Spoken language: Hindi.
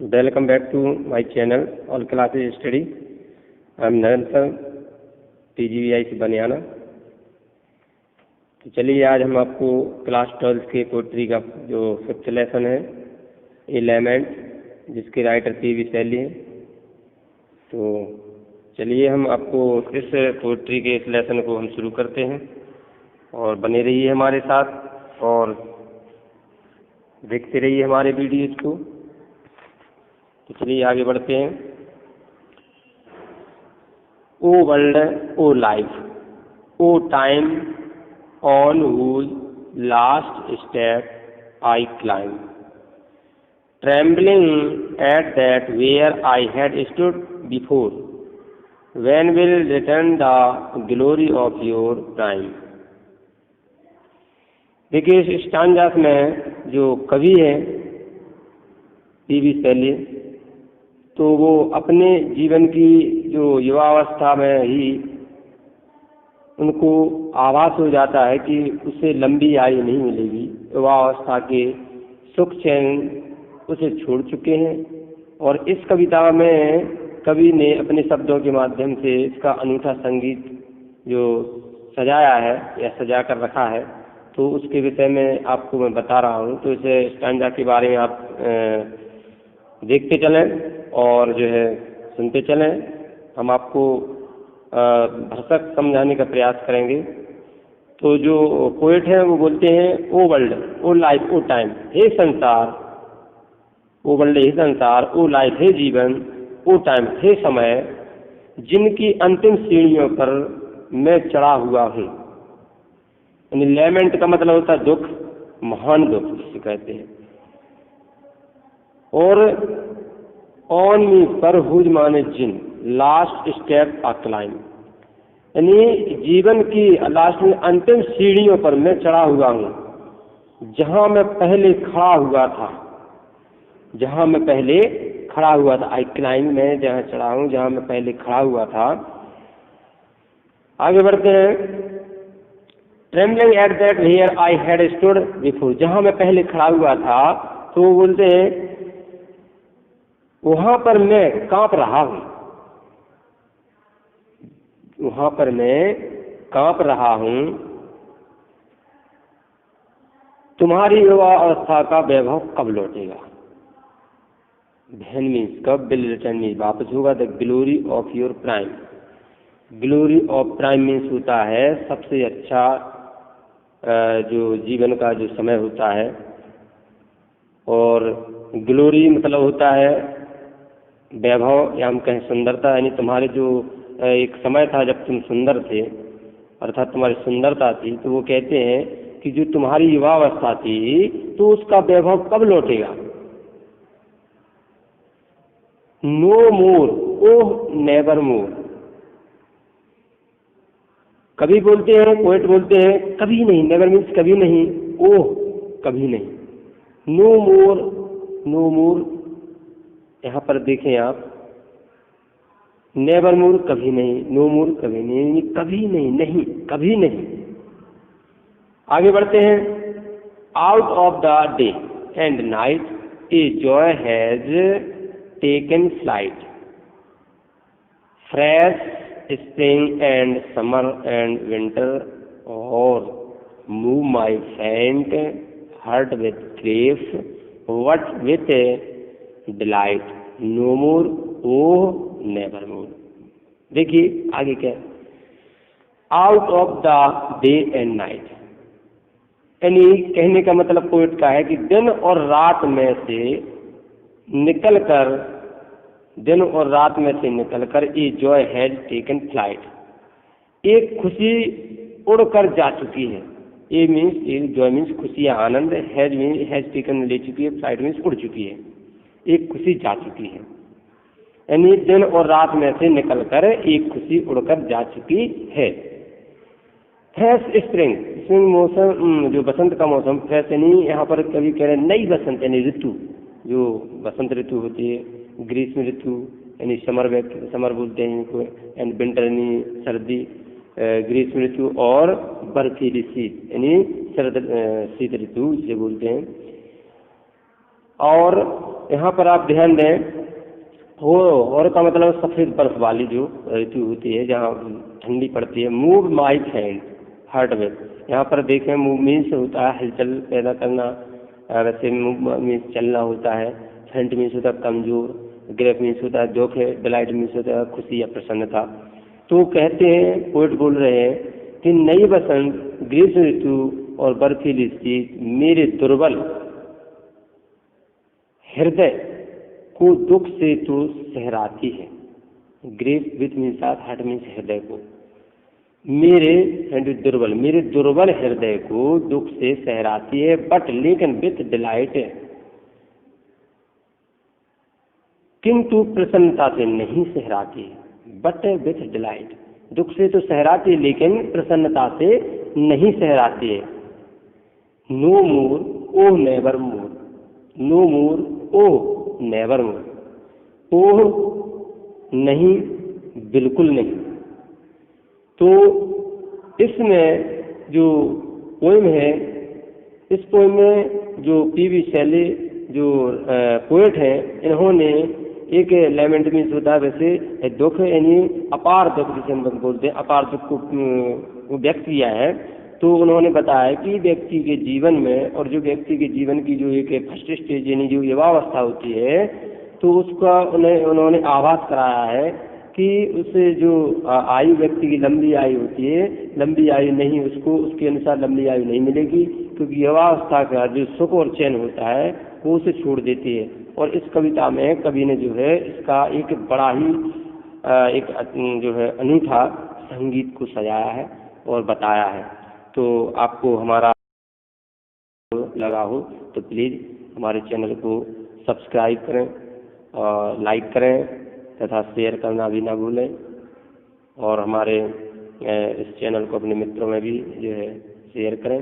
Welcome back to my channel All Classes Study. I am Narendra TGVI से बनियाना। तो चलिए आज हम आपको क्लास 12 के पोइट्री का जो 5th लेसन है ए लैमेंट, जिसके राइटर पी.वी. शैली हैं। तो चलिए हम आपको इस पोइट्री के इस लेसन को हम शुरू करते हैं और बने रहिए हमारे साथ और देखते रहिए हमारे वीडियोज़ को। तो चलिए आगे बढ़ते हैं। O world, O life, O time on whose last step I climb, trembling at that where I had stood before, when will return the glory of your prime। देखिए इस स्टांजास में जो कवि है पी.वी. शैली, तो वो अपने जीवन की जो युवावस्था में ही उनको आभास हो जाता है कि उसे लंबी आयु नहीं मिलेगी। युवावस्था के सुख चैन उसे छोड़ चुके हैं और इस कविता में कवि ने अपने शब्दों के माध्यम से इसका अनूठा संगीत जो सजाया है या सजा कर रखा है, तो उसके विषय में आपको मैं बता रहा हूँ। तो इस स्टांजा के बारे में आप देखते चलें और जो है सुनते चलें। हम आपको भरसक समझाने का प्रयास करेंगे। तो जो पोएट हैं वो बोलते हैं, O world, O life, O time, हे संसार, ओ वर्ल्ड हे संसार, ओ लाइफ हे जीवन, ओ टाइम हे समय, जिनकी अंतिम सीढ़ियों पर मैं चढ़ा हुआ हूँ। यानी लैमेंट का मतलब होता है दुख, महान दुख जिसे कहते हैं। और ऑन मी पर हुज माने जिन, लास्ट स्टेप आ क्लाइम, यानी जीवन की लास्ट में अंतिम सीढ़ियों पर मैं चढ़ा हुआ हूँ। जहाँ मैं पहले खड़ा हुआ था, जहाँ मैं पहले खड़ा हुआ था, आई क्लाइम, मैं जहाँ चढ़ा हूँ जहाँ मैं पहले खड़ा हुआ था। आगे बढ़ते हैं। Trembling at that here I had stood before, जहाँ मैं पहले खड़ा हुआ था, तो वो बोलते हैं वहाँ पर मैं कांप रहा हूँ, वहाँ पर मैं कांप रहा हूँ। तुम्हारी युवा अवस्था का वैभव कब लौटेगा, वैन मीन्स कब, विल रिटर्न मीन्स वापस होगा, the glory of your prime. Glory of prime means होता है सबसे अच्छा जो जीवन का जो समय होता है, और ग्लोरी मतलब होता है वैभव या हम कहें सुंदरता। यानी तुम्हारे जो एक समय था जब तुम सुंदर थे, अर्थात तुम्हारी सुंदरता थी, तो वो कहते हैं कि जो तुम्हारी युवावस्था थी तो उसका वैभव कब लौटेगा। नो मोर, ओह नेवर मोर। कभी बोलते हैं, पोएट बोलते हैं कभी नहीं, नेवर मीन्स कभी नहीं, ओह कभी नहीं। नो मोर, नो मोर, यहाँ पर देखें आप, नेवर मोर कभी नहीं, नो मोर कभी नहीं, कभी नहीं, नहीं कभी नहीं। आगे बढ़ते हैं। Out of the day and night a joy has taken flight, fresh spring and summer and winter और move my faint heart with grief, what with delight, no more, oh never more. देखिए आगे क्या, out of the day and night, यानी कहने का मतलब पोएट का है कि दिन और रात में से निकलकर, दिन और रात में से निकलकर, ए जॉय हैज टेकन फ्लाइट, एक खुशी उड़कर जा चुकी है। ए मीन्स जॉय मीन्स खुशी या आनंद, हैज मीन्स हैज टेकन ले चुकी है, फ्लाइट मीन्स उड़ चुकी है, एक खुशी जा चुकी है। यानी दिन और रात में से निकलकर एक खुशी उड़कर जा चुकी है। फ्रेश स्प्रिंग, स्प्रिंग मौसम जो बसंत का मौसम, फ्रेश यानी यहाँ पर कभी कह रहे हैं नई बसंत, यानी ऋतु, जो बसंत ऋतु होती है, ग्रीष्म ऋतु यानी समर बोलते हैं इनको, एंड विंटर यानी सर्दी, ग्रीष्म ऋतु, और बर्फीली शीत यानी शरद शीत ऋतु जिसे बोलते हैं। और यहाँ पर आप ध्यान दें, हो और का मतलब सफ़ेद बर्फ वाली जो ऋतु होती है जहाँ ठंडी पड़ती है। Move my faint heart with, यहाँ पर देखें मूव मीन्स होता है हलचल पैदा करना, वैसे मूव मीन्स चलना होता है, फैंट मीन्स होता है कमजोर, ग्रेप मीन्स होता है दुख है, डिलाइट मीन्स होता है खुशी या प्रसन्नता। तो कहते हैं, पोएट बोल रहे हैं कि नई बसंत, ग्रीष्म ऋतु और बर्फीली शीत मेरे दुर्बल हृदय को दुख से तो सहराती है। Grief with means heart means हृदय को, मेरे दुर्बल हृदय को दुख से सहराती है, बट लेकिन विथ डिलाइट है, किंतु प्रसन्नता से नहीं सहराती है। बट विथ डिलाइट, दुख से तो सहराती है लेकिन प्रसन्नता से नहीं सहराती है। नो मोर ओह नेवर मोर, नो मोर ओह नेवर मोर, ओह नहीं बिल्कुल नहीं। तो इसमें जो पोएम है, इस पोएम में जो पी.बी. शैली जो पोएट हैं, इन्होंने एक लेमेंट मीन्स होता है वैसे दुख, यानी अपार दुख जिसे हम बोलते हैं, अपार दुख को व्यक्त किया है। तो उन्होंने बताया कि व्यक्ति के जीवन में, और जो व्यक्ति के जीवन की जो एक फर्स्ट स्टेज यानी जो युवावस्था होती है, तो उसका उन्होंने आभास कराया है कि उससे जो आयु व्यक्ति की लंबी आयु होती है, लंबी आयु नहीं, उसको उसके अनुसार लंबी आयु नहीं मिलेगी, क्योंकि युवावस्था का जो सुख और चैन होता है वो उसे छोड़ देती है। और इस कविता में कवि ने जो है इसका एक बड़ा ही एक जो है अनूठा संगीत को सजाया है और बताया है। तो आपको हमारा लगा हो तो प्लीज़ हमारे चैनल को सब्सक्राइब करें और लाइक करें तथा शेयर करना भी ना भूलें, और हमारे इस चैनल को अपने मित्रों में भी जो है शेयर करें।